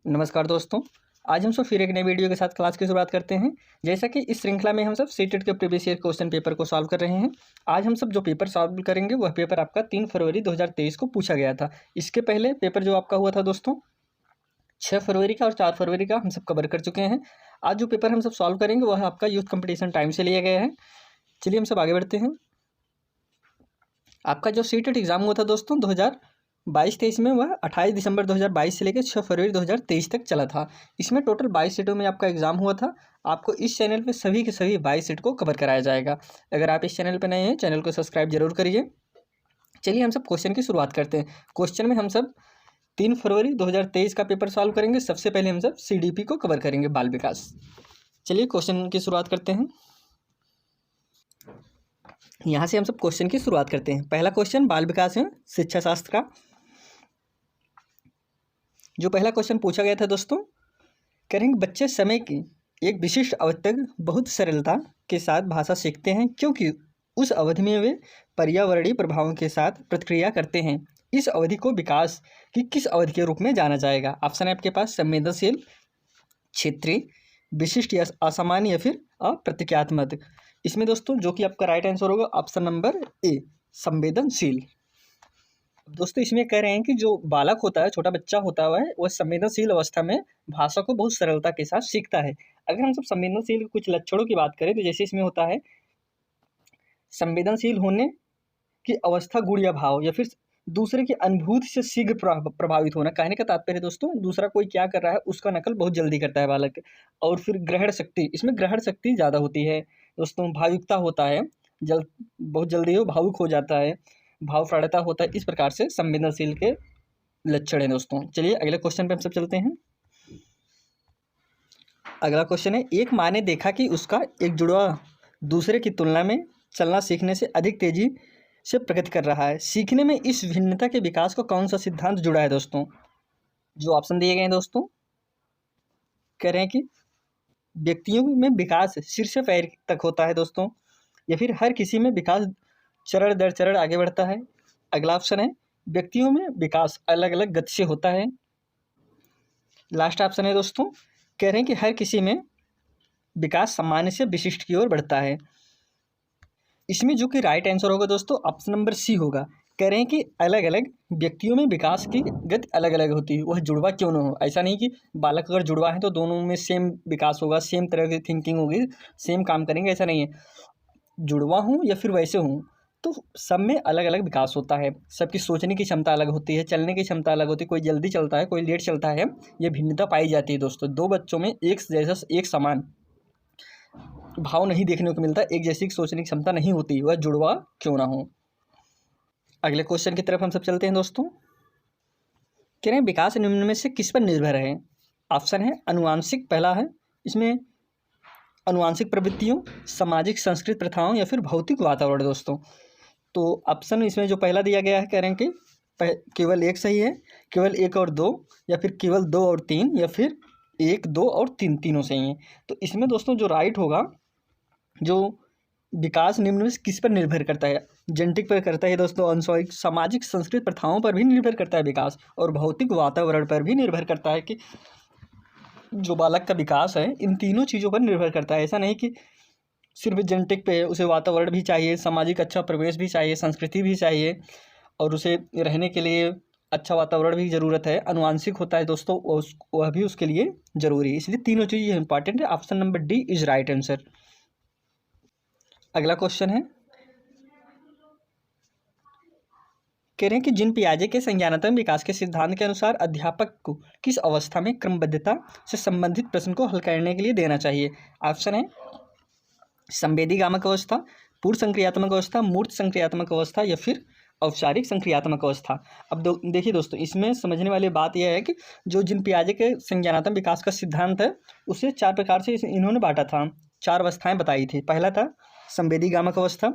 नमस्कार दोस्तों। आज हम सब फिर एक नई वीडियो के साथ क्लास की शुरुआत करते हैं। जैसा कि इस श्रृंखला में हम सब सीटेट के प्रीवियस ईयर क्वेश्चन पेपर को सॉल्व कर रहे हैं। आज हम सब जो पेपर सॉल्व करेंगे वह पेपर आपका 3 फरवरी 2023 को पूछा गया था। इसके पहले पेपर जो आपका हुआ था दोस्तों 6 फरवरी का और 4 फरवरी का हम सब कवर कर चुके हैं। आज जो पेपर हम सब सॉल्व करेंगे वह आपका यूथ कंपटीशन टाइम से लिया गया है। चलिए हम सब आगे बढ़ते हैं। आपका जो सीटेट एग्जाम हुआ था दोस्तों 2022-23 में वह 28 दिसंबर 2022 से लेकर 6 फरवरी 2023 तक चला था। इसमें टोटल 22 सीटों में आपका एग्जाम हुआ था। आपको इस चैनल पे सभी के सभी 22 सीट को कवर कराया जाएगा। अगर आप इस चैनल पर नए हैं, चैनल को सब्सक्राइब जरूर करिए। चलिए हम सब क्वेश्चन की शुरुआत करते हैं। क्वेश्चन में हम सब 3 फरवरी 2023 का पेपर सॉल्व करेंगे। सबसे पहले हम सब CDP को कवर करेंगे, बाल विकास। चलिए क्वेश्चन की शुरुआत करते हैं। यहाँ से हम सब क्वेश्चन की शुरुआत करते हैं। पहला क्वेश्चन बाल विकास है शिक्षा शास्त्र का। जो पहला क्वेश्चन पूछा गया था दोस्तों, कह रहे हैं कि बच्चे समय की एक विशिष्ट अवधि तक बहुत सरलता के साथ भाषा सीखते हैं क्योंकि उस अवधि में वे पर्यावरणीय प्रभावों के साथ प्रतिक्रिया करते हैं। इस अवधि को विकास की किस अवधि के रूप में जाना जाएगा? ऑप्शन है आपके पास संवेदनशील, क्षेत्रीय, विशिष्ट या असामान्य या फिर अप्रतिक्रियात्मक। इसमें दोस्तों जो कि आपका राइट आंसर होगा ऑप्शन नंबर ए, संवेदनशील। दोस्तों इसमें कह रहे हैं कि जो बालक होता है, छोटा बच्चा होता है, वह संवेदनशील अवस्था में भाषा को बहुत सरलता के साथ सीखता है। अगर हम सब संवेदनशील कुछ लक्षणों की बात करें तो जैसे इसमें होता है संवेदनशील होने की अवस्था, गुण या भाव या फिर दूसरे की अनुभूति से शीघ्र प्रभावित होना। कहने का तात्पर्य दोस्तों दूसरा कोई क्या कर रहा है उसका नकल बहुत जल्दी करता है बालक। और फिर ग्रहण शक्ति, इसमें ग्रहण शक्ति ज़्यादा होती है दोस्तों। भावुकता होता है, बहुत जल्दी वो भावुक हो जाता है, भाव प्रवणता होता है। इस प्रकार से संवेदनशील के लक्षण है दोस्तों। चलिए अगले क्वेश्चन पे हम सब चलते हैं। अगला क्वेश्चन है, एक माँ ने देखा कि उसका एक जुड़वा दूसरे की तुलना में चलना सीखने से अधिक तेजी से प्रगति कर रहा है। सीखने में इस भिन्नता के विकास को कौन सा सिद्धांत जुड़ा है दोस्तों? जो ऑप्शन दिए गए हैं दोस्तों, कह रहे हैं कि व्यक्तियों में विकास सिर से पैर तक होता है दोस्तों, या फिर हर किसी में विकास चरण दर चरण आगे बढ़ता है। अगला ऑप्शन है व्यक्तियों में विकास अलग अलग गति से होता है। लास्ट ऑप्शन है दोस्तों, कह रहे हैं कि हर किसी में विकास सामान्य से विशिष्ट की ओर बढ़ता है। इसमें जो कि राइट आंसर होगा दोस्तों ऑप्शन नंबर सी होगा। कह रहे हैं कि अलग अलग व्यक्तियों में विकास की गति अलग अलग होती है, वह जुड़वा क्यों ना हो। ऐसा नहीं कि बालक अगर जुड़वा है तो दोनों में सेम विकास होगा, सेम तरह की थिंकिंग होगी, सेम काम करेंगे, ऐसा नहीं है। जुड़वा हूँ या फिर वैसे हूँ तो सब में अलग अलग विकास होता है। सबकी सोचने की क्षमता अलग होती है, चलने की क्षमता अलग होती है, कोई जल्दी चलता है, कोई लेट चलता है। ये भिन्नता पाई जाती है दोस्तों। दो बच्चों में एक जैसा एक समान भाव नहीं देखने को मिलता, एक जैसी सोचने की क्षमता नहीं होती, वह जुड़वा क्यों ना हो। अगले क्वेश्चन की तरफ हम सब चलते हैं दोस्तों। कह रहे हैं विकास निम्न में से किस पर निर्भर है? ऑप्शन है अनुवांशिक, पहला है इसमें अनुवांशिक प्रवृत्तियों, सामाजिक संस्कृत प्रथाओं या फिर भौतिक वातावरण दोस्तों। तो ऑप्शन इसमें जो पहला दिया गया है, कह रहे हैं कि केवल एक सही है, केवल एक और दो, या फिर केवल दो और तीन, या फिर एक, दो और तीन, तीनों सही हैं। तो इसमें दोस्तों जो राइट होगा, जो विकास निम्न में किस पर निर्भर करता है? जेनेटिक पर करता है दोस्तों, अनुवांशिक, सामाजिक संस्कृत प्रथाओं पर भी निर्भर करता है विकास, और भौतिक वातावरण पर भी निर्भर करता है कि जो बालक का विकास है इन तीनों चीज़ों पर निर्भर करता है। ऐसा नहीं कि सिर्फ जेनेटिक पे, उसे वातावरण भी चाहिए, सामाजिक अच्छा परिवेश भी चाहिए, संस्कृति भी चाहिए, और उसे रहने के लिए अच्छा वातावरण भी ज़रूरत है। अनुवांशिक होता है दोस्तों, वह भी उसके लिए ज़रूरी है। इसलिए तीनों चीज़ इंपॉर्टेंट है। Option number D is right answer. अगला क्वेश्चन है, कह रहे हैं कि जिन पियाजे के संज्ञानात्मक विकास के सिद्धांत के अनुसार अध्यापक को किस अवस्था में क्रमबद्धता से संबंधित प्रश्न को हल करने के लिए देना चाहिए? ऑप्शन है संवेदीगामक अवस्था, पूर्व संक्रियात्मक अवस्था, मूर्त संक्रियात्मक अवस्था, या फिर औपचारिक संक्रियात्मक अवस्था। अब देखिए दोस्तों, इसमें समझने वाली बात यह है कि जो जिन पियाजे के संज्ञानात्मक विकास का सिद्धांत है उसे 4 प्रकार से इन्होंने बांटा था, 4 अवस्थाएं बताई थी। पहला था संवेदीगामक अवस्था,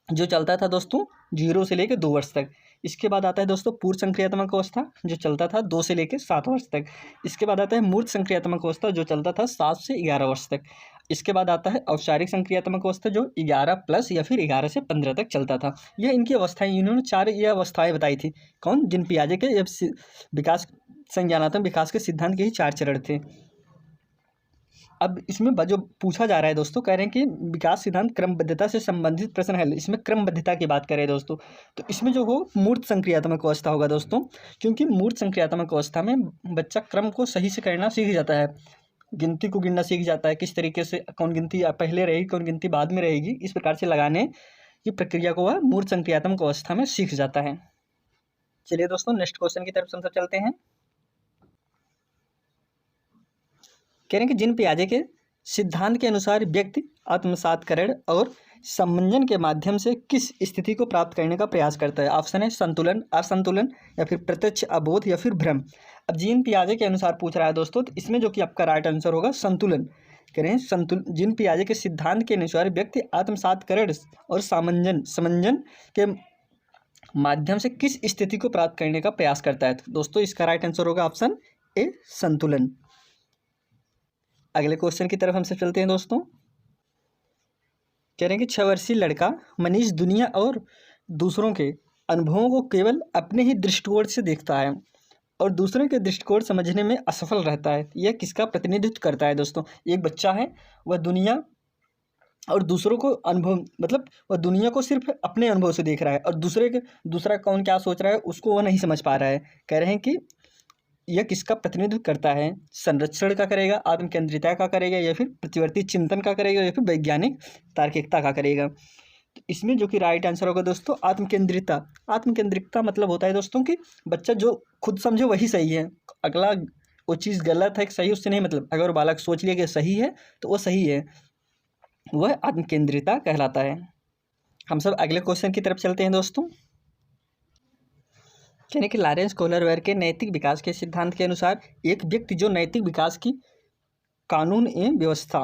जो चलता था दोस्तों 0 से लेकर 2 वर्ष तक। इसके बाद आता है दोस्तों पूर्व संक्रियात्मक अवस्था, जो चलता था 2 से लेकर 7 वर्ष तक। इसके बाद आता है मूर्त संक्रियात्मक अवस्था, जो चलता था 7 से 11 वर्ष तक। इसके बाद आता है औपचारिक संक्रियात्मक अवस्था, जो 11 प्लस या फिर 11 से 15 तक चलता था। यह इनकी अवस्थाएं, इन्होंने 4 ये अवस्थाएं बताई थी। कौन? जिन पियाजे के विकास संज्ञानात्मक विकास के सिद्धांत के ही 4 चरण थे। अब इसमें जो पूछा जा रहा है दोस्तों, कह रहे हैं कि विकास सिद्धांत क्रमबद्धता से संबंधित प्रश्न है। इसमें क्रमबद्धता की बात करें दोस्तों, तो इसमें जो हो मूर्त संक्रियात्मक अवस्था होगा दोस्तों, क्योंकि मूर्त संक्रियात्मक अवस्था में बच्चा क्रम को सही से करना सीख जाता है, गिनती को गिनना सीख जाता है, किस तरीके से कौन गिनती पहले रहेगी कौन गिनती बाद में रहेगी, इस प्रकार से लगाने की प्रक्रिया को वह मूर्त संक्रियात्मक अवस्था में सीख जाता है। चलिए दोस्तों नेक्स्ट क्वेश्चन की तरफ हम सब चलते हैं। कह रहे हैं कि जीन पियाजे के सिद्धांत के अनुसार व्यक्ति आत्मसातकरण और समंजन के माध्यम से किस स्थिति को प्राप्त करने का प्रयास करता है। ऑप्शन है संतुलन, असंतुलन, या फिर प्रत्यक्ष अबोध, या फिर भ्रम। अब जीन पियाजे के अनुसार पूछ रहा है दोस्तों, तो इसमें जो कि आपका राइट आंसर होगा संतुलन। कह रहे हैं जीन पियाजे के सिद्धांत के अनुसार व्यक्ति आत्मसातकरण और समंजन के माध्यम से किस स्थिति को प्राप्त करने का प्रयास करता है। तो दोस्तों इसका राइट आंसर होगा ऑप्शन ए संतुलन। अगले क्वेश्चन की तरफ हमसे चलते हैं दोस्तों। कह रहे हैं कि 6 वर्षीय लड़का मनीष दुनिया और दूसरों के अनुभवों को केवल अपने ही दृष्टिकोण से देखता है और दूसरों के दृष्टिकोण समझने में असफल रहता है। यह किसका प्रतिनिधित्व करता है दोस्तों। एक बच्चा है, वह दुनिया और दूसरों को अनुभव, मतलब वह दुनिया को सिर्फ अपने अनुभव से देख रहा है और दूसरा कौन क्या सोच रहा है उसको वह नहीं समझ पा रहा है। कह रहे हैं कि यह किसका प्रतिनिधित्व करता है। संरक्षण का करेगा, आत्मकेंद्रिता का करेगा, या फिर प्रतिवर्ती चिंतन का करेगा, या फिर वैज्ञानिक तार्किकता का करेगा। तो इसमें जो कि राइट आंसर होगा दोस्तों आत्मकेंद्रिता। आत्मकेंद्रिता मतलब होता है दोस्तों कि बच्चा जो खुद समझे वही सही है, अगला वो चीज़ गलत है कि सही उससे नहीं मतलब। अगर बालक सोच लिया कि सही है तो वो सही है, वह आत्मकेंद्रिता कहलाता है। हम सब अगले क्वेश्चन की तरफ चलते हैं दोस्तों। यानी कि लॉरेंस कोहलरबर्ग के नैतिक विकास के सिद्धांत के अनुसार एक व्यक्ति जो नैतिक विकास की कानून एवं व्यवस्था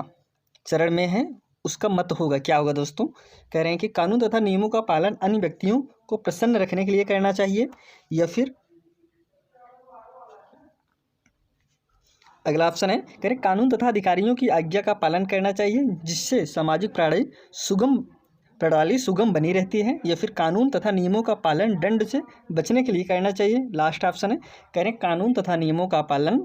चरण में है उसका मत होगा, क्या होगा दोस्तों। कह रहे हैं कि कानून तथा नियमों का पालन अन्य व्यक्तियों को प्रसन्न रखने के लिए करना चाहिए, या फिर अगला ऑप्शन है कह रहे कानून तथा अधिकारियों की आज्ञा का पालन करना चाहिए जिससे सामाजिक प्रणाली सुगम बनी रहती है, या फिर कानून तथा नियमों का पालन दंड से बचने के लिए करना चाहिए। लास्ट ऑप्शन है कह रहे कानून तथा नियमों का पालन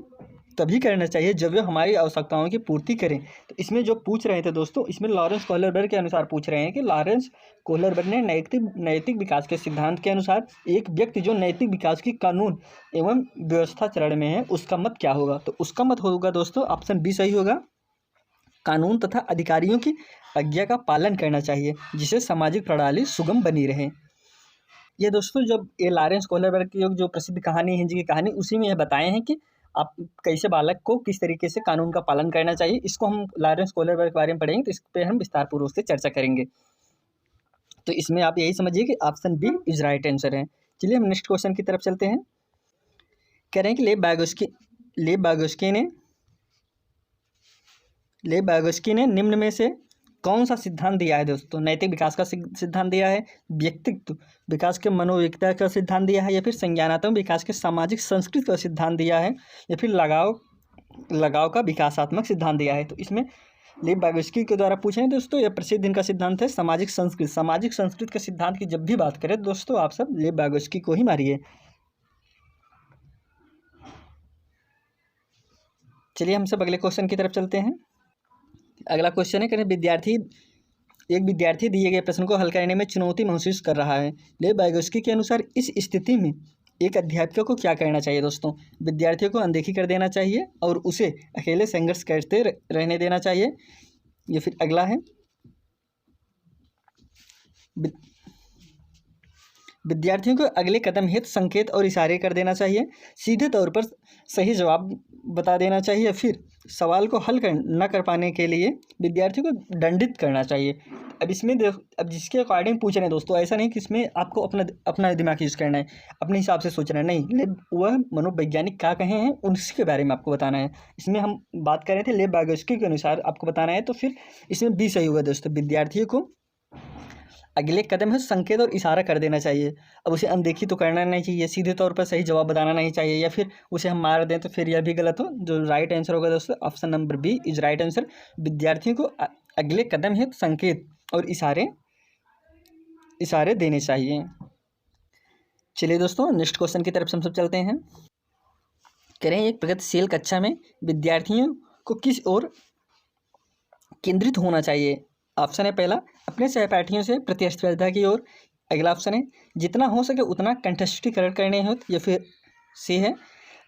तभी करना चाहिए जब वे हमारी आवश्यकताओं की पूर्ति करें। तो इसमें जो पूछ रहे थे दोस्तों, इसमें लॉरेंस कोहलरबर्ग के अनुसार पूछ रहे हैं कि लॉरेंस कोहलरबर्ग ने नैतिक विकास के सिद्धांत के अनुसार एक व्यक्ति जो नैतिक विकास की कानून एवं व्यवस्था चरण में है उसका मत क्या होगा। तो उसका मत होगा दोस्तों ऑप्शन बी सही होगा, कानून तथा अधिकारियों की आज्ञा का पालन करना चाहिए जिससे सामाजिक प्रणाली सुगम बनी रहे। ये दोस्तों जब ये लॉरेंस कोहलरबर्ग की जो प्रसिद्ध कहानी हिंदी की कहानी, उसी में यह बताए हैं कि आप कैसे बालक को किस तरीके से कानून का पालन करना चाहिए। इसको हम लॉरेंस कोहलरबर्ग के बारे में पढ़ेंगे तो इस पर हम विस्तारपूर्वक से चर्चा करेंगे। तो इसमें आप यही समझिए कि option B is right answer है। चलिए हम नेक्स्ट क्वेश्चन की तरफ चलते हैं। कह रहे हैं कि लेव वागोस्की ने निम्न में से कौन सा सिद्धांत दिया है दोस्तों। नैतिक विकास का सिद्धांत दिया है, व्यक्तित्व विकास के मनोविकता का सिद्धांत दिया है, या फिर संज्ञानात्मक विकास के सामाजिक संस्कृति का सिद्धांत दिया है, या फिर लगाव का विकासात्मक सिद्धांत दिया है। तो इसमें लेव वागोस्की के द्वारा पूछे हैं दोस्तों, यह प्रसिद्ध इनका सिद्धांत है सामाजिक संस्कृति के सिद्धांत की जब भी बात करें दोस्तों आप सब लेव वागोस्की को ही मारिए। चलिए हम सब अगले क्वेश्चन की तरफ चलते हैं। अगला क्वेश्चन है कि एक विद्यार्थी दिए गए प्रश्न को हल करने में चुनौती महसूस कर रहा है। लेव वागोस्की के अनुसार इस स्थिति में एक अध्यापक को क्या करना चाहिए दोस्तों। विद्यार्थियों को अनदेखी कर देना चाहिए और उसे अकेले संघर्ष करते रहने देना चाहिए, या फिर अगला है विद्यार्थियों को अगले कदम हेतु संकेत और इशारे कर देना चाहिए, सीधे तौर पर सही जवाब बता देना चाहिए, या फिर सवाल को हल न कर पाने के लिए विद्यार्थियों को दंडित करना चाहिए। अब इसमें अब जिसके अकॉर्डिंग पूछ रहे हैं दोस्तों, ऐसा नहीं कि इसमें आपको अपना दिमाग यूज़ करना है, अपने हिसाब से सोचना है, नहीं, वह मनोवैज्ञानिक क्या कहे हैं उसके बारे में आपको बताना है। इसमें हम बात कर रहे थे लेव वागोस्की के अनुसार आपको बताना है, तो फिर इसमें बी सही होगा दोस्तों। विद्यार्थियों को अगले कदम है संकेत और इशारा कर देना चाहिए। अब उसे अनदेखी तो करना नहीं चाहिए, सीधे तौर पर सही जवाब बताना नहीं चाहिए, या फिर उसे हम मार दें तो फिर यह भी गलत हो। जो राइट आंसर होगा दोस्तों option number B is right answer. विद्यार्थियों को अगले कदम है संकेत और इशारे देने चाहिए। चलिए दोस्तों नेक्स्ट क्वेश्चन की तरफ हम सब चलते हैं। कह रहे हैं एक प्रगतिशील कक्षा में विद्यार्थियों को किस ओर केंद्रित होना चाहिए। ऑप्शन है पहला, अपने सहपाठियों से प्रतिस्पर्धा की ओर। अगला ऑप्शन है जितना हो सके उतना कंठस्थीकरण करने हो, या फिर सी है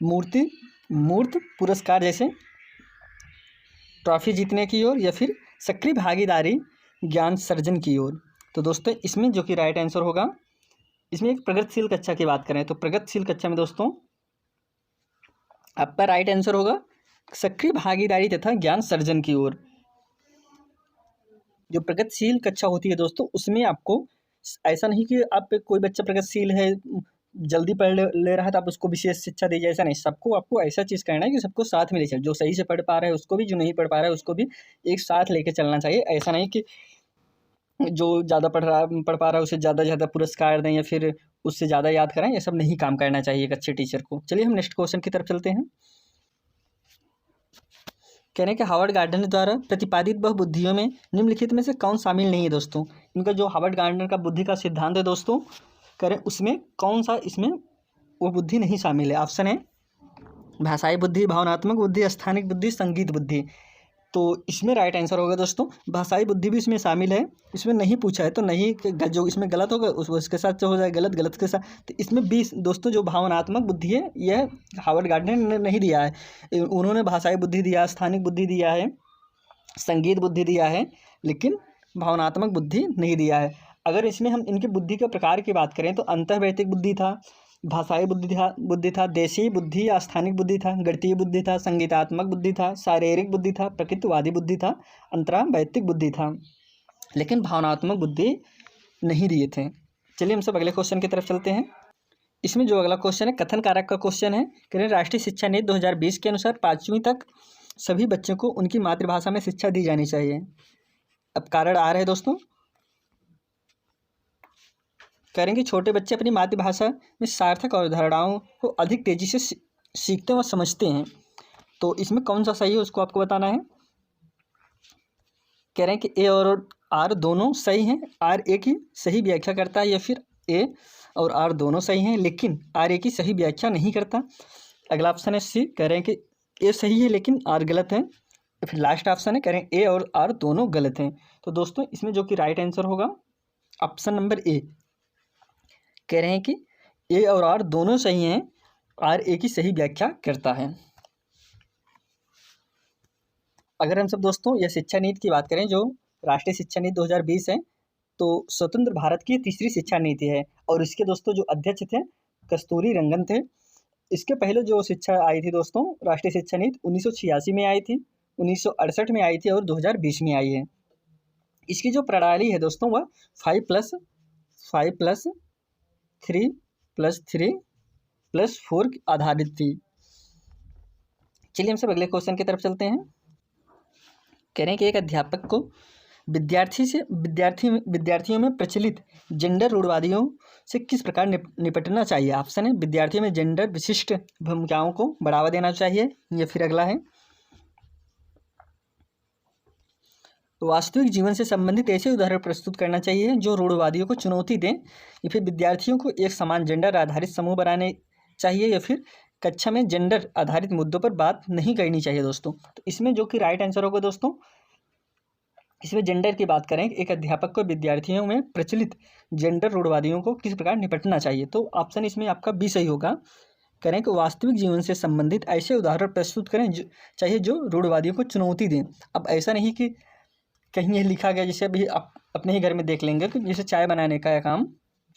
मूर्त पुरस्कार जैसे ट्रॉफी जीतने की ओर, या फिर सक्रिय भागीदारी ज्ञान सर्जन की ओर। तो दोस्तों इसमें जो कि राइट आंसर होगा, इसमें एक प्रगतिशील कक्षा की बात करें तो प्रगतिशील कक्षा में दोस्तों आपका राइट आंसर होगा सक्रिय भागीदारी तथा ज्ञान सर्जन की ओर। जो प्रगतिशील कक्षा होती है दोस्तों, उसमें आपको ऐसा नहीं कि आप कोई बच्चा प्रगतिशील है, जल्दी पढ़ ले रहा है तो आप उसको विशेष शिक्षा दीजिए, ऐसा नहीं। सबको आपको ऐसा चीज़ करना है कि सबको साथ में ले चले, जो सही से पढ़ पा रहा है उसको भी, जो नहीं पढ़ पा रहा है उसको भी एक साथ लेके चलना चाहिए। ऐसा नहीं कि जो ज़्यादा पढ़ पा रहा है उसे ज़्यादा से ज़्यादा पुरस्कार दें या फिर उससे ज़्यादा याद कराएं, ये सब नहीं काम करना चाहिए एक अच्छे टीचर को। चलिए हम नेक्स्ट क्वेश्चन की तरफ चलते हैं। कह रहे हैं कि हावर्ड गार्डनर द्वारा प्रतिपादित बहुबुद्धियों में निम्नलिखित में से कौन शामिल नहीं है दोस्तों। इनका जो हावर्ड गार्डनर का बुद्धि का सिद्धांत है दोस्तों, करें उसमें कौन सा इसमें वो बुद्धि नहीं शामिल है। ऑप्शन है भाषाई बुद्धि, भावनात्मक बुद्धि, स्थानिक बुद्धि, संगीत बुद्धि। तो इसमें राइट आंसर होगा दोस्तों भाषाई बुद्धि भी इसमें शामिल है। इसमें नहीं पूछा है तो नहीं, जो इसमें गलत होगा उसके साथ जो हो जाए गलत, गलत के साथ। तो इसमें 20 दोस्तों जो भावनात्मक बुद्धि है यह हावर्ड गार्डनर ने नहीं दिया है। उन्होंने भाषाई बुद्धि दिया, स्थानिक बुद्धि दिया है, संगीत बुद्धि दिया है, लेकिन भावनात्मक बुद्धि नहीं दिया है। अगर इसमें हम इनके बुद्धि के प्रकार की बात करें तो अंतर्वैयक्तिक बुद्धि था, भाषाई बुद्धि था, देशी बुद्धि या स्थानिक बुद्धि था, गणितीय बुद्धि था, संगीतात्मक बुद्धि था, शारीरिक बुद्धि था, प्रकृतिवादी बुद्धि था, अंतरावैयक्तिक बुद्धि था, लेकिन भावनात्मक बुद्धि नहीं दिए थे। चलिए हम सब अगले क्वेश्चन की तरफ चलते हैं। इसमें जो अगला क्वेश्चन है कथन कारक का क्वेश्चन है। कह रहे हैं राष्ट्रीय शिक्षा नीति 2020 के अनुसार 5वीं तक सभी बच्चों को उनकी मातृभाषा में शिक्षा दी जानी चाहिए। अब कारण आ रहे हैं दोस्तों, कह रहे हैं कि छोटे बच्चे अपनी मातृभाषा में सार्थक और धारणाओं को अधिक तेजी से सीखते व समझते हैं। तो इसमें कौन सा सही है उसको आपको बताना है। कह रहे हैं कि ए और आर दोनों सही हैं, आर ए की सही व्याख्या करता है, या फिर ए और आर दोनों सही हैं लेकिन आर ए की सही व्याख्या नहीं करता। अगला ऑप्शन है सी, कह रहे हैं कि ए सही है लेकिन आर गलत है। फिर लास्ट ऑप्शन है कह रहे हैं ए और आर दोनों गलत हैं। तो दोस्तों इसमें जो कि राइट आंसर होगा ऑप्शन नंबर ए। कह रहे हैं कि ए और आर दोनों सही हैं, आर ए की सही व्याख्या करता है। अगर हम सब दोस्तों यह शिक्षा नीति की बात करें, जो राष्ट्रीय शिक्षा नीति 2020 है, तो स्वतंत्र भारत की तीसरी शिक्षा नीति है और इसके दोस्तों जो अध्यक्ष थे कस्तूरी रंगन थे। इसके पहले जो शिक्षा आई थी दोस्तों राष्ट्रीय शिक्षा नीति 1986 में आई थी, 1968 में आई थी और 2020 में आई है। इसकी जो प्रणाली है दोस्तों वह 5+3+3+4 आधारित थी। चलिए हम सब अगले क्वेश्चन की तरफ चलते हैं। कह रहे हैं कि एक अध्यापक को विद्यार्थियों में प्रचलित जेंडर रूढ़वादियों से किस प्रकार निपटना चाहिए। ऑप्शन है विद्यार्थियों में जेंडर विशिष्ट भूमिकाओं को बढ़ावा देना चाहिए, या फिर अगला है वास्तविक जीवन से संबंधित ऐसे उदाहरण प्रस्तुत करना चाहिए जो रूढ़वादियों को चुनौती दें, या फिर विद्यार्थियों को एक समान जेंडर आधारित समूह बनाने चाहिए, या फिर कक्षा में जेंडर आधारित मुद्दों पर बात नहीं करनी चाहिए दोस्तों। तो इसमें जो कि राइट आंसर होगा दोस्तों, इसमें जेंडर की बात करें, एक अध्यापक को विद्यार्थियों में प्रचलित जेंडर रूढ़वादियों को किस प्रकार निपटना चाहिए, तो ऑप्शन इसमें आपका बी सही होगा। करें कि वास्तविक जीवन से संबंधित ऐसे उदाहरण प्रस्तुत करें चाहिए जो रूढ़वादियों को चुनौती दें। अब ऐसा नहीं कि कहीं ये लिखा गया, जैसे अभी आप अपने ही घर में देख लेंगे कि जैसे चाय बनाने का काम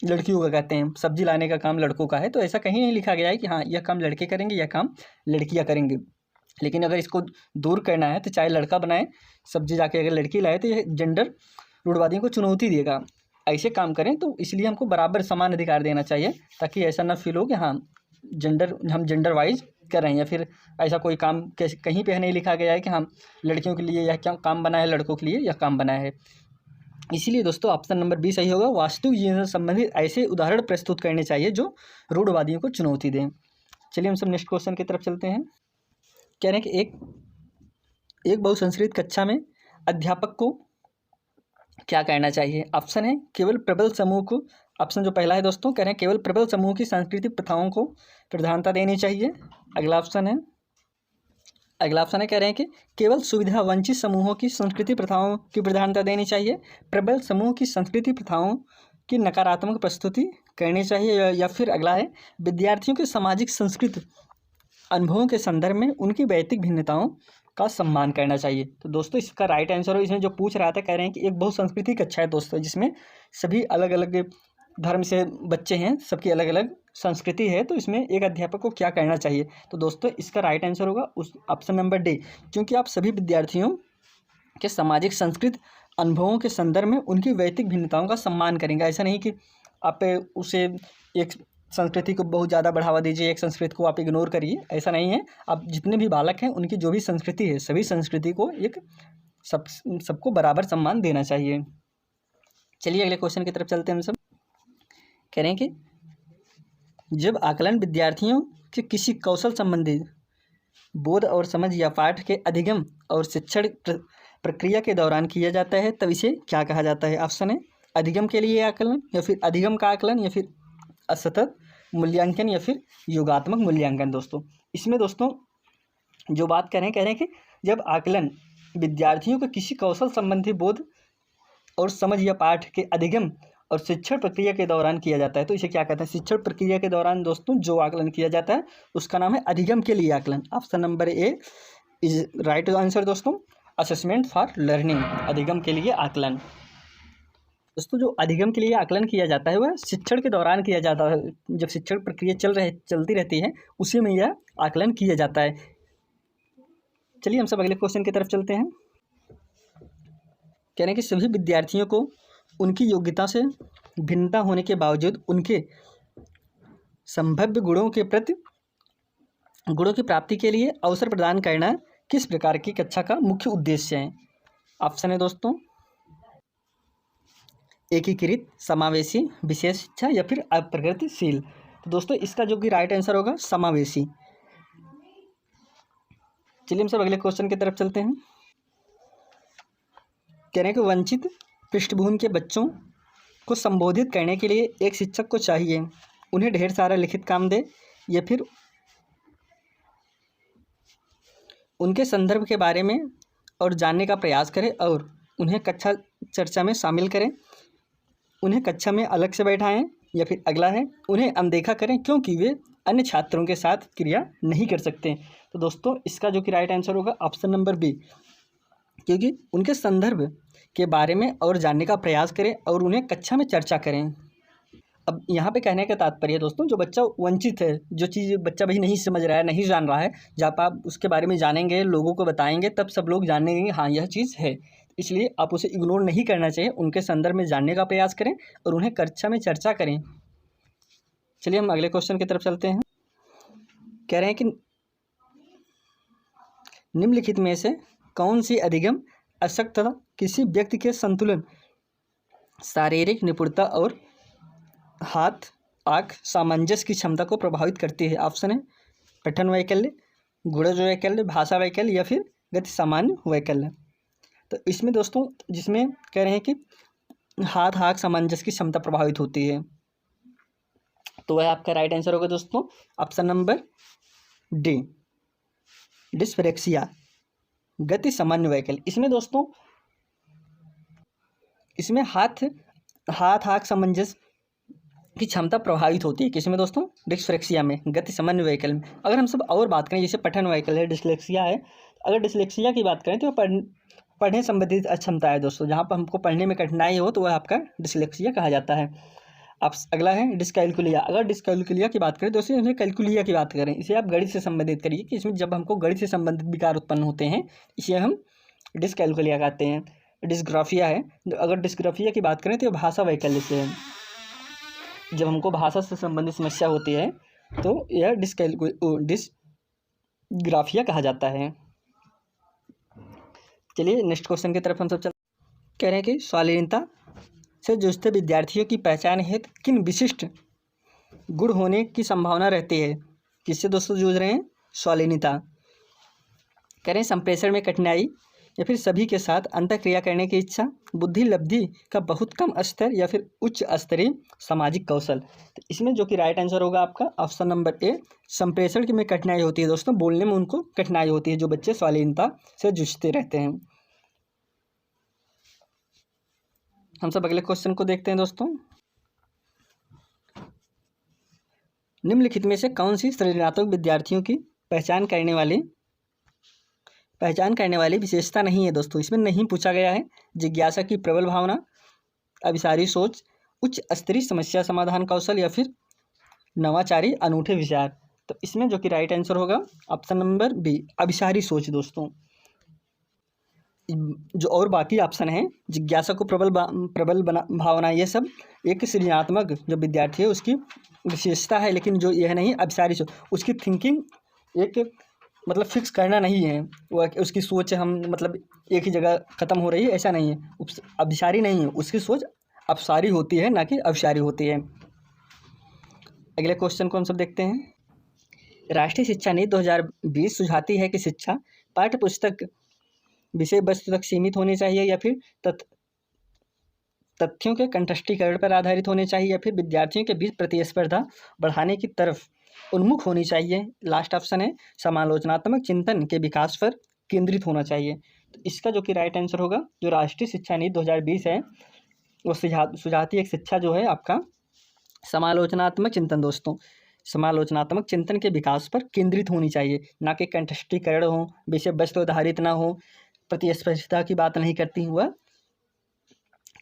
लड़कियों का कहते हैं, सब्जी लाने का काम लड़कों का है, तो ऐसा कहीं नहीं लिखा गया है कि हाँ यह काम लड़के करेंगे, यह काम लड़कियाँ करेंगे। लेकिन अगर इसको दूर करना है तो चाहे लड़का बनाए सब्जी जाके अगर लड़की लाए तो यह जेंडर रूढ़वादियों को चुनौती देगा। ऐसे काम करें तो इसलिए हमको बराबर समान अधिकार देना चाहिए, ताकि ऐसा ना फील हो कि हाँ हम जेंडर वाइज कर रहे हैं, या फिर ऐसा कोई काम कहीं पे नहीं लिखा गया है कि हम लड़कियों के लिए यह क्या काम बना है, लड़कों के लिए यह काम बना है। इसीलिए दोस्तों ऑप्शन नंबर बी सही होगा, वास्तविक जीवन से संबंधित ऐसे उदाहरण प्रस्तुत करने चाहिए जो रूढ़वादियों को चुनौती दें। चलिए हम सब नेक्स्ट क्वेश्चन की तरफ चलते हैं। कह रहे हैं कि एक बहुसंस्कृत कक्षा में अध्यापक को क्या करना चाहिए। ऑप्शन है केवल प्रबल समूह को ऑप्शन जो पहला है दोस्तों, कह रहे हैं केवल प्रबल समूह की सांस्कृतिक प्रथाओं को प्रधानता देनी चाहिए। अगला ऑप्शन है कह रहे हैं कि केवल सुविधा वंचित समूहों की संस्कृति प्रथाओं की प्रधानता देनी चाहिए। प्रबल समूह की संस्कृति प्रथाओं की नकारात्मक प्रस्तुति करनी चाहिए। या फिर अगला है विद्यार्थियों के सामाजिक संस्कृत अनुभवों के संदर्भ में उनकी वैयक्तिक भिन्नताओं का सम्मान करना चाहिए। तो दोस्तों इसका राइट आंसर हो, इसमें जो पूछ रहा था, कह रहे हैं कि एक बहुसंस्कृति कक्षा है दोस्तों, जिसमें सभी अलग अलग धर्म से बच्चे हैं, सबकी अलग अलग संस्कृति है, तो इसमें एक अध्यापक को क्या करना चाहिए। तो दोस्तों इसका राइट आंसर होगा उस ऑप्शन नंबर डी, क्योंकि आप सभी विद्यार्थियों के सामाजिक संस्कृत अनुभवों के संदर्भ में उनकी वैयक्तिक भिन्नताओं का सम्मान करेंगे। ऐसा नहीं कि आप उसे एक संस्कृति को बहुत ज़्यादा बढ़ावा दीजिए, एक संस्कृति को आप इग्नोर करिए, ऐसा नहीं है। आप जितने भी बालक हैं उनकी जो भी संस्कृति है, सभी संस्कृति को एक सबको बराबर सम्मान देना चाहिए। चलिए अगले क्वेश्चन की तरफ चलते हैं हम सब। कह रहे हैं कि जब आकलन विद्यार्थियों के किसी कौशल संबंधी बोध और समझ या पाठ के अधिगम और शिक्षण प्रक्रिया के दौरान किया जाता है, तब इसे क्या कहा जाता है। ऑप्शन है अधिगम के लिए आकलन, या फिर अधिगम का आकलन, या फिर असतत मूल्यांकन, या फिर योगात्मक मूल्यांकन। दोस्तों इसमें दोस्तों जो बात कह रहे हैं कि जब आकलन विद्यार्थियों के किसी कौशल संबंधी बोध और समझ या पाठ के अधिगम और शिक्षण प्रक्रिया के दौरान किया जाता है, तो इसे क्या कहते हैं। शिक्षण प्रक्रिया के दौरान दोस्तों जो आकलन किया जाता है उसका नाम है अधिगम के लिए आकलन। Option number A is right answer दोस्तों, असेसमेंट फॉर लर्निंग, अधिगम के लिए आकलन। दोस्तों जो अधिगम के लिए आकलन किया जाता है वह शिक्षण के दौरान किया जाता है, जब शिक्षण प्रक्रिया चलती रहती है उसी में यह आकलन किया जाता है। चलिए हम सब अगले क्वेश्चन की तरफ चलते हैं। कह रहे हैं कि सभी विद्यार्थियों को उनकी योग्यता से भिन्नता होने के बावजूद उनके संभाव्य गुणों की प्राप्ति के लिए अवसर प्रदान करना किस प्रकार की कक्षा का मुख्य उद्देश्य है। ऑप्शन है दोस्तों एकीकृत, समावेशी, विशेष शिक्षा, या फिर अप्रगतिशील। तो दोस्तों इसका जो कि राइट आंसर होगा समावेशी। चलिए हम सब अगले क्वेश्चन की तरफ चलते हैं। कह रहे हैं कि वंचित पृष्ठभूमि के बच्चों को संबोधित करने के लिए एक शिक्षक को चाहिए उन्हें ढेर सारा लिखित काम दे, या फिर उनके संदर्भ के बारे में और जानने का प्रयास करें और उन्हें कक्षा चर्चा में शामिल करें, उन्हें कक्षा में अलग से बैठाएं, या फिर अगला है उन्हें अनदेखा करें क्योंकि वे अन्य छात्रों के साथ क्रिया नहीं कर सकते। तो दोस्तों इसका जो कि राइट आंसर होगा ऑप्शन नंबर बी, क्योंकि उनके संदर्भ के बारे में और जानने का प्रयास करें और उन्हें कक्षा में चर्चा करें। अब यहाँ पे कहने का तात्पर्य दोस्तों जो बच्चा वंचित है, जो चीज़ बच्चा भाई नहीं समझ रहा है, नहीं जान रहा है, जब आप उसके बारे में जानेंगे, लोगों को बताएंगे, तब सब लोग जानेंगे हाँ यह चीज़ है। इसलिए आप उसे इग्नोर नहीं करना चाहिए, उनके संदर्भ में जानने का प्रयास करें और उन्हें कक्षा में चर्चा करें। चलिए हम अगले क्वेश्चन की तरफ चलते हैं। कह रहे हैं कि निम्नलिखित में से कौन सी अधिगम अशक्तता किसी व्यक्ति के संतुलन, शारीरिक निपुणता और हाथ आँख सामंजस्य की क्षमता को प्रभावित करती है। ऑप्शन है पठन वैकल्य, गुणज वैकल्य, भाषा वैकल्य, या फिर गति सामान्य वैकल्य। तो इसमें दोस्तों जिसमें कह रहे हैं कि हाथ आँख सामंजस्य की क्षमता प्रभावित होती है, तो वह आपका राइट आंसर होगा दोस्तों ऑप्शन नंबर डी, डिस्फेरेक्सिया, गति सामान्य वैकल्य। इसमें दोस्तों इसमें हाथ आँख सामंजस्य की क्षमता प्रभावित होती है। किसमें दोस्तों, डिस्फेरेक्सिया में, गति सामान्य वैकल्य में। अगर हम सब और बात करें जैसे पठन वैकल्य है, डिस्लेक्सिया है, अगर डिस्लेक्सिया की बात करें तो पढ़ने संबंधित अक्षमता है दोस्तों, जहाँ पर हमको पढ़ने में कठिनाई हो तो वह आपका डिस्लेक्सिया कहा जाता है। अब अगला है डिस्कैलकुलिया। अगर डिस्कैलकुलिया की बात करें तो इसमें कैलकुलिया की बात करें, इसे आप गणित से संबंधित करिए कि इसमें जब हमको गणित से संबंधित विकार उत्पन्न होते हैं इसे हम डिस्कैलकुलिया कहते हैं। डिस्ग्राफिया है, अगर डिस्ग्राफिया की बात करें तो भाषा वैकल्य से है, जब हमको भाषा से संबंधित समस्या होती है तो यह डिस्ग्राफिया कहा जाता है। चलिए नेक्स्ट क्वेश्चन की तरफ हम सब कह रहे हैं कि शालीनता से जूझते विद्यार्थियों की पहचान हेतु किन विशिष्ट गुण होने की संभावना रहती है। किससे दोस्तों जूझ रहे हैं, शालीनता। कह रहे हैं संप्रेषण में कठिनाई, या फिर सभी के साथ अंतःक्रिया करने की इच्छा, बुद्धि लब्धि का बहुत कम स्तर या फिर उच्च स्तरीय सामाजिक कौशल। तो इसमें जो कि राइट आंसर होगा आपका ऑप्शन नंबर ए, संप्रेषण की में कठिनाई होती है दोस्तों, बोलने में उनको कठिनाई होती है जो बच्चे स्वालीनता से जूझते रहते हैं। हम सब अगले क्वेश्चन को देखते हैं दोस्तों। निम्नलिखित में से कौन सी सृजनात्मक विद्यार्थियों की पहचान करने वाली विशेषता नहीं है दोस्तों। इसमें नहीं पूछा गया है जिज्ञासा की प्रबल भावना, अभिसारी सोच, उच्च स्तरीय समस्या समाधान कौशल या फिर नवाचारी अनूठे विचार। तो इसमें जो कि राइट आंसर होगा ऑप्शन नंबर बी, अभिसारी सोच दोस्तों। जो और बाकी ऑप्शन है जिज्ञासा को प्रबल भावना, ये सब एक सृजनात्मक जो विद्यार्थी है उसकी विशेषता है, लेकिन जो यह नहीं अभिसारी सोच, उसकी थिंकिंग एक मतलब फिक्स करना नहीं है, वो उसकी सोच हम मतलब एक ही जगह ख़त्म हो रही है ऐसा नहीं है, अभिसारी नहीं है, उसकी सोच अपसारी होती है ना कि अभिसारी होती है। अगले क्वेश्चन को हम सब देखते हैं। राष्ट्रीय शिक्षा नीति 2020 सुझाती है कि शिक्षा पाठ्य पुस्तक विषय वस्तु तक सीमित होनी चाहिए या फिर तथ्यों के कंठस्थीकरण पर आधारित होने चाहिए या फिर विद्यार्थियों के बीच प्रतिस्पर्धा बढ़ाने की तरफ उन्मुख होनी चाहिए। लास्ट ऑप्शन है समालोचनात्मक चिंतन के विकास पर केंद्रित होना चाहिए। तो इसका जो कि राइट आंसर होगा जो राष्ट्रीय शिक्षा नीति 2020 है वो सुझाती एक शिक्षा जो है आपका समालोचनात्मक चिंतन दोस्तों, समालोचनात्मक चिंतन के विकास पर केंद्रित होनी चाहिए, ना कि कंठस्थीकरण हो, विषय वस्तु आधारित ना हो, प्रतिस्पर्धा की बात नहीं करती, वह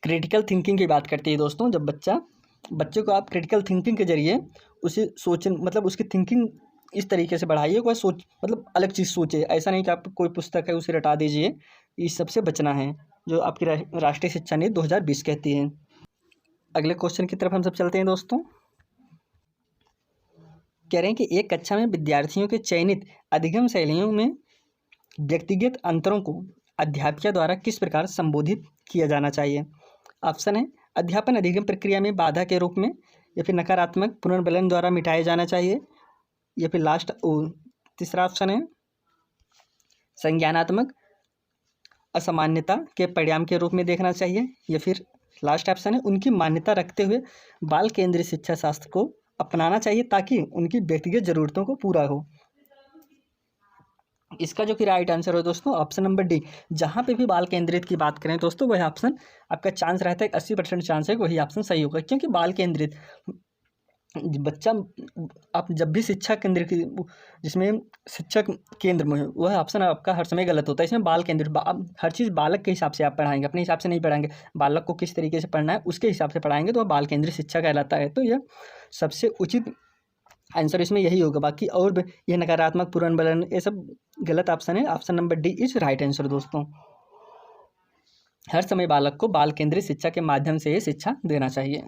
क्रिटिकल थिंकिंग की बात करती है दोस्तों। जब बच्चे को आप क्रिटिकल थिंकिंग के जरिए उसे सोच मतलब उसकी थिंकिंग इस तरीके से बढ़ाइए वह सोच मतलब अलग चीज़ सोचे, ऐसा नहीं कि आप कोई पुस्तक है उसे रटा दीजिए, इस सबसे बचना है जो आपकी राष्ट्रीय शिक्षा नीति 2020 कहती है। अगले क्वेश्चन की तरफ हम सब चलते हैं दोस्तों। कह रहे हैं कि एक कक्षा में विद्यार्थियों के चयनित अधिगम शैलियों में व्यक्तिगत अंतरों को अध्यापिका द्वारा किस प्रकार संबोधित किया जाना चाहिए। ऑप्शन है अध्यापन अधिगम प्रक्रिया में बाधा के रूप में, या फिर नकारात्मक पुनर्बलन द्वारा मिटाया जाना चाहिए, या फिर तीसरा ऑप्शन है संज्ञानात्मक असामान्यता के परिणाम के रूप में देखना चाहिए, या फिर लास्ट ऑप्शन है उनकी मान्यता रखते हुए बाल केंद्रित शिक्षा शास्त्र को अपनाना चाहिए ताकि उनकी व्यक्तिगत जरूरतों को पूरा हो। इसका जो कि राइट आंसर हो दोस्तों ऑप्शन नंबर डी, जहाँ पे भी बाल केंद्रित की बात करें दोस्तों वही ऑप्शन आपका चांस रहता है 80% चांस है वही ऑप्शन सही होगा, क्योंकि बाल केंद्रित बच्चा आप जब भी शिक्षा केंद्र की जिसमें शिक्षक केंद्र में वह ऑप्शन आपका हर समय गलत होता है। इसमें बाल केंद्रित हर चीज़ बालक के हिसाब से आप पढ़ाएंगे, अपने हिसाब से नहीं पढ़ाएंगे, बालक को किस तरीके से पढ़ना है उसके हिसाब से पढ़ाएंगे तो वह बाल केंद्रित शिक्षा कहलाता है। तो यह सबसे उचित आंसर इसमें यही होगा। बाकी और यह नकारात्मक पुनर्बलन ये सब गलत ऑप्शन है। Option number D is right answer दोस्तों। हर समय बालक को बाल केंद्रित शिक्षा के माध्यम से ये शिक्षा देना चाहिए।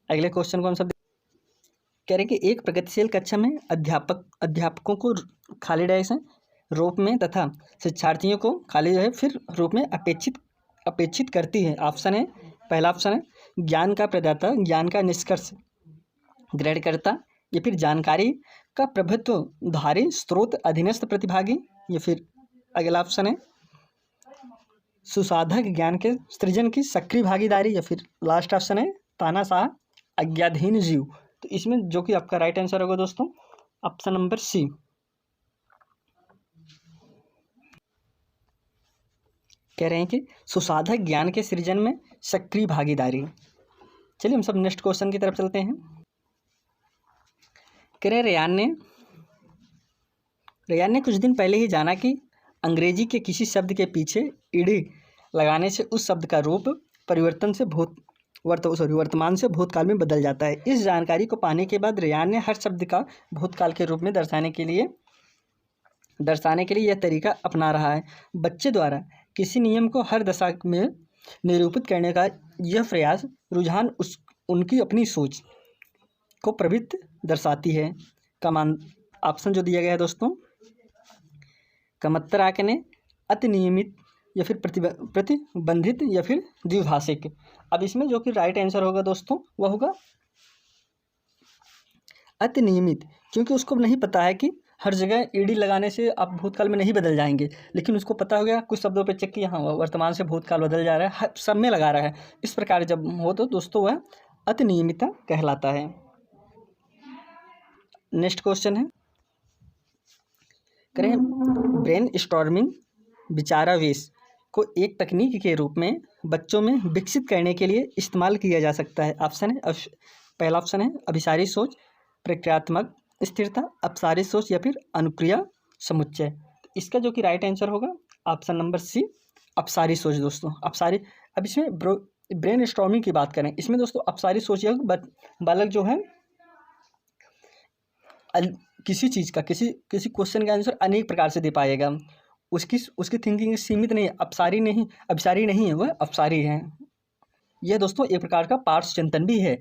अगले क्वेश्चन को हम सब कह रहे हैं कि एक प्रगतिशील कक्षा में अध्यापकों को खाली डेस्क रूप में तथा शिक्षार्थियों को खाली जो है फिर रूप में अपेक्षित करती है। ऑप्शन है पहला ऑप्शन है ज्ञान का प्रदाता, ज्ञान का निष्कर्ष ग्रहण करता, या फिर जानकारी का प्रभुत्वधारी स्रोत अधीनस्थ प्रतिभागी, या फिर अगला ऑप्शन है सुसाधक ज्ञान के सृजन की सक्रिय भागीदारी, या फिर लास्ट ऑप्शन है तानाशाह आज्ञाधीन जीव। तो इसमें जो कि आपका राइट आंसर होगा दोस्तों ऑप्शन नंबर सी। कह रहे हैं कि सुसाधक ज्ञान के सृजन में सक्रिय भागीदारी। चलिए हम सब नेक्स्ट क्वेश्चन की तरफ चलते हैं। कह रहे रेयान ने कुछ दिन पहले ही जाना कि अंग्रेजी के किसी शब्द के पीछे ईडी लगाने से उस शब्द का रूप वर्तमान से भूतकाल में बदल जाता है। इस जानकारी को पाने के बाद रेयान ने हर शब्द का भूतकाल के रूप में दर्शाने के लिए यह तरीका अपना रहा है। बच्चे द्वारा किसी नियम को हर दशा में निरूपित करने का यह प्रयास रुझान उनकी अपनी सोच को प्रवृत्ति दर्शाती है। ऑप्शन जो दिया गया है दोस्तों कमत्तर आंकने, अति नियमित, या फिर प्रतिबंधित, या फिर द्विभाषिक। अब इसमें जो कि राइट आंसर होगा दोस्तों वह होगा अति नियमित, क्योंकि उसको नहीं पता है कि हर जगह ईडी लगाने से आप भूतकाल में नहीं बदल जाएंगे, लेकिन उसको पता हो गया कुछ शब्दों पे चेक किया, हाँ वर्तमान से भूतकाल बदल जा रहा है, सब में लगा रहा है। इस प्रकार जब हो तो दोस्तों वह अतिनियमितता कहलाता है। नेक्स्ट क्वेश्चन है, करें ब्रेन स्टॉर्मिंग विचारावेश को एक तकनीक के रूप में बच्चों में विकसित करने के लिए इस्तेमाल किया जा सकता है। ऑप्शन है, पहला ऑप्शन है अभिसारी सोच, प्रक्रियात्मक स्थिरता, अपसारी सोच या फिर अनुक्रिया समुच्चय। तो इसका जो कि राइट आंसर होगा ऑप्शन नंबर सी, अपसारी सोच दोस्तों। अपसारी, अब इसमें ब्रेन स्टॉर्मिंग की बात करें, इसमें दोस्तों अपसारी सोच यह बालक जो है किसी चीज़ का किसी क्वेश्चन का आंसर अनेक प्रकार से दे पाएगा, उसकी थिंकिंग सीमित नहीं, अभिसारी नहीं है, वह अपसारी है। यह दोस्तों एक प्रकार का पार्श्व चिंतन भी है।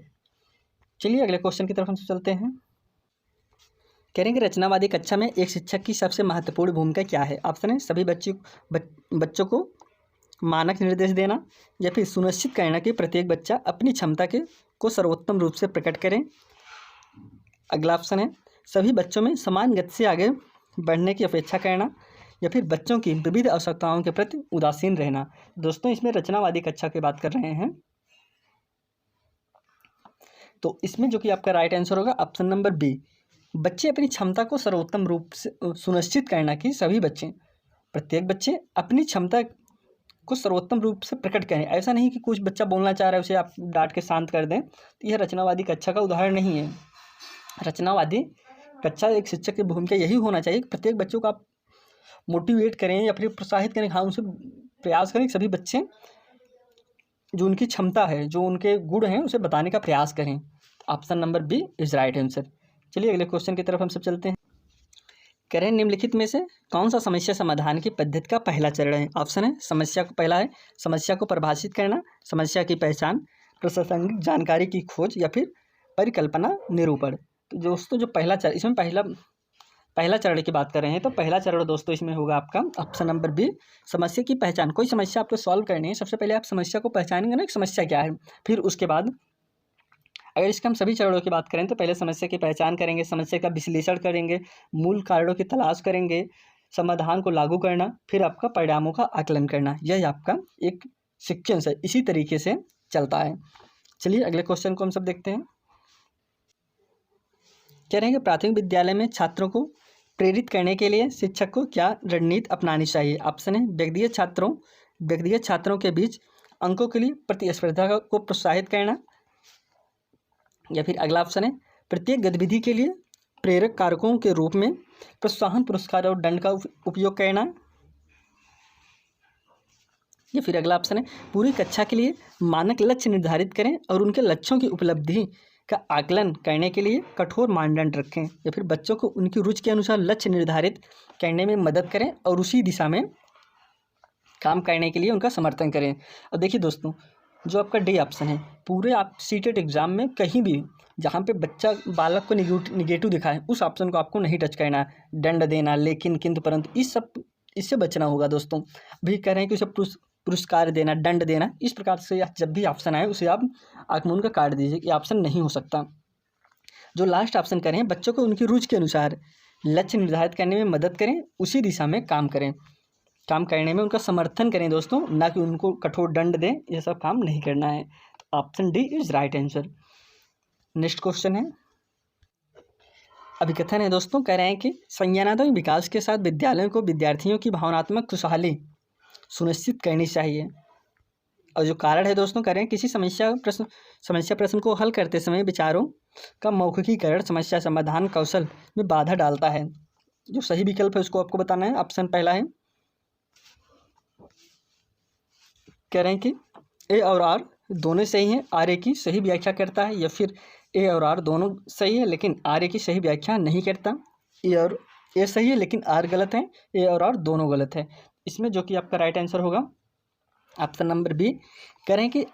चलिए अगले क्वेश्चन की तरफ हम चलते हैं। कह रहे हैं कि रचनावादी कक्षा में एक शिक्षक की सबसे महत्वपूर्ण भूमिका क्या है। ऑप्शन है सभी बच्चों को मानक निर्देश देना, या फिर सुनिश्चित करना कि प्रत्येक बच्चा अपनी क्षमता को सर्वोत्तम रूप से प्रकट करें। अगला ऑप्शन है सभी बच्चों में समान गति से आगे बढ़ने की अपेक्षा करना, या फिर बच्चों की विविध आवश्यकताओं के प्रति उदासीन रहना। दोस्तों इसमें रचनावादी कक्षा की बात कर रहे हैं, तो इसमें जो कि आपका राइट आंसर होगा ऑप्शन नंबर बी, बच्चे अपनी क्षमता को सर्वोत्तम रूप से सुनिश्चित करना कि सभी बच्चे, प्रत्येक बच्चे अपनी क्षमता को सर्वोत्तम रूप से प्रकट करें। ऐसा नहीं कि कुछ बच्चा बोलना चाह रहा है उसे आप डांट के शांत कर दें, तो यह रचनावादी कक्षा का उदाहरण नहीं है। रचनावादी कक्षा एक शिक्षक की भूमिका यही होना चाहिए कि प्रत्येक बच्चों को आप मोटिवेट करें या फिर प्रोत्साहित करें, हाँ उनसे प्रयास करें कि सभी बच्चे जो उनकी क्षमता है, जो उनके गुण हैं, उसे बताने का प्रयास करें। Option number B is right answer. चलिए अगले क्वेश्चन की तरफ हम सब चलते हैं। कह रहे हैं निम्नलिखित में से कौन सा समस्या समाधान की पद्धति का पहला चरण है। ऑप्शन है पहला है समस्या को परिभाषित करना, समस्या की पहचान, प्रासंगिक जानकारी की खोज, या फिर परिकल्पना निरूपण। तो दोस्तों जो पहला चरण, इसमें पहला चरण की बात कर रहे हैं, तो पहला चरण दोस्तों इसमें होगा आपका ऑप्शन नंबर बी, समस्या की पहचान। कोई समस्या आपको सॉल्व करनी है, सबसे पहले आप समस्या को पहचानेंगे ना कि समस्या क्या है, फिर उसके बाद अगर इसके हम सभी चरणों की बात करें तो पहले समस्या की पहचान करेंगे, समस्या का विश्लेषण करेंगे, मूल कारणों की तलाश करेंगे, समाधान को लागू करना, फिर आपका परिणामों का आकलन करना। यह आपका एक सीक्वेंस है, इसी तरीके से चलता है। चलिए अगले क्वेश्चन को हम सब देखते हैं। कह रहे हैं कि प्राथमिक विद्यालय में छात्रों को प्रेरित करने के लिए शिक्षक को क्या रणनीति अपनानी चाहिए। ऑप्शन है व्यक्तिगत छात्रों के बीच अंकों के लिए प्रतिस्पर्धा को प्रोत्साहित करना, या फिर अगला ऑप्शन है प्रत्येक गतिविधि के लिए प्रेरक कारकों के रूप में प्रोत्साहन, पुरस्कार और दंड का उपयोग करना, या फिर अगला ऑप्शन है पूरी कक्षा के लिए मानक लक्ष्य निर्धारित करें और उनके लक्ष्यों की उपलब्धि का आकलन करने के लिए कठोर मानदंड रखें, या फिर बच्चों को उनकी रुचि के अनुसार लक्ष्य निर्धारित करने में मदद करें और उसी दिशा में काम करने के लिए उनका समर्थन करें। और देखिए दोस्तों जो आपका डी ऑप्शन है, पूरे आप सीटेट एग्जाम में कहीं भी जहाँ पे बच्चा बालक को निगेटिव दिखाए उस ऑप्शन को आपको नहीं टच करना है। दंड देना, लेकिन, किंतु, परंतु, इससे बचना होगा दोस्तों। भी कह रहे हैं कि उसे पुरस्कार देना, दंड देना, इस प्रकार से जब भी ऑप्शन आए उसे आप आंख का काट दीजिए कि ऑप्शन नहीं हो सकता। जो लास्ट ऑप्शन करें, बच्चों को उनकी रुचि के अनुसार लक्ष्य निर्धारित करने में मदद करें, उसी दिशा में काम करें, काम करने में उनका समर्थन करें दोस्तों, ना कि उनको कठोर दंड दें। यह सब काम नहीं करना है। तो option D is right answer. Next question है, अभिकथन है दोस्तों। कह रहे हैं कि संज्ञानात्मक विकास के साथ विद्यालयों को विद्यार्थियों की भावनात्मक खुशहाली सुनिश्चित करनी चाहिए। और जो कारण है दोस्तों, कह रहे हैं किसी समस्या प्रश्न को हल करते समय विचारों का मौखिकीकरण समस्या समाधान कौशल में बाधा डालता है। जो सही विकल्प है उसको आपको बताना है। ऑप्शन पहला है, कह रहे हैं कि ए और आर दोनों सही हैं, आर ए की सही व्याख्या करता है, या फिर ए और आर दोनों सही है लेकिन आर ए की सही व्याख्या नहीं करता, ए सही है लेकिन आर गलत है, ए और आर दोनों गलत है। इसमें जो कि आपका राइट आंसर होगा ऑप्शन नंबर बी। कह रहे हैं कि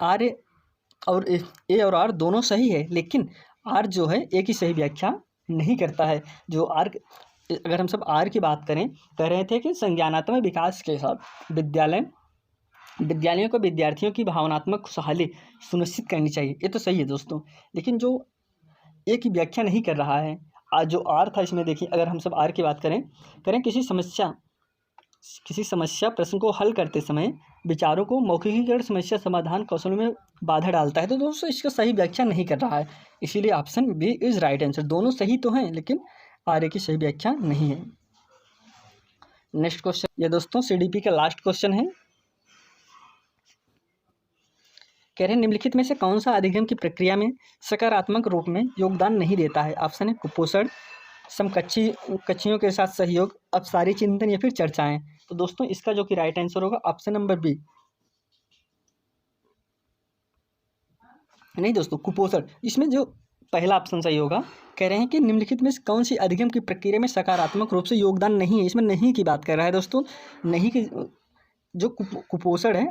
ए और आर दोनों सही है लेकिन आर जो है ए की सही व्याख्या नहीं करता है। जो आर, अगर हम सब आर की बात करें, कह रहे थे कि संज्ञानात्मक विकास के साथ विद्यालयों को विद्यार्थियों की भावनात्मक खुशहाली सुनिश्चित करनी चाहिए। ये तो सही है दोस्तों, लेकिन जो ए की व्याख्या नहीं कर रहा है, आज जो आर था इसमें देखिए, अगर हम सब आर की बात करें किसी समस्या प्रश्न को हल करते समय विचारों को मौखिकीकरण समस्या समाधान कौशल में बाधा डालता है, तो दोस्तों इसका सही व्याख्या नहीं कर रहा है, इसीलिए option B is right answer. दोनों सही तो हैं लेकिन आर की सही व्याख्या नहीं है। नेक्स्ट क्वेश्चन, ये दोस्तों CDP का लास्ट क्वेश्चन है। कह रहे हैं निम्नलिखित में से कौन सा अधिगम की प्रक्रिया में सकारात्मक रूप में योगदान नहीं देता है। ऑप्शन है कुपोषण, समकक्षियों के साथ सहयोग, अपसारी चिंतन या फिर चर्चाएं। तो दोस्तों इसका जो कि राइट आंसर होगा ऑप्शन नंबर बी। नहीं दोस्तों, कुपोषण, इसमें जो पहला ऑप्शन सही होगा। कह रहे हैं कि निम्नलिखित में कौन सी अधिगम की प्रक्रिया में सकारात्मक रूप से योगदान नहीं है, इसमें नहीं की बात कर रहा है दोस्तों। नहीं की जो कुपोषण है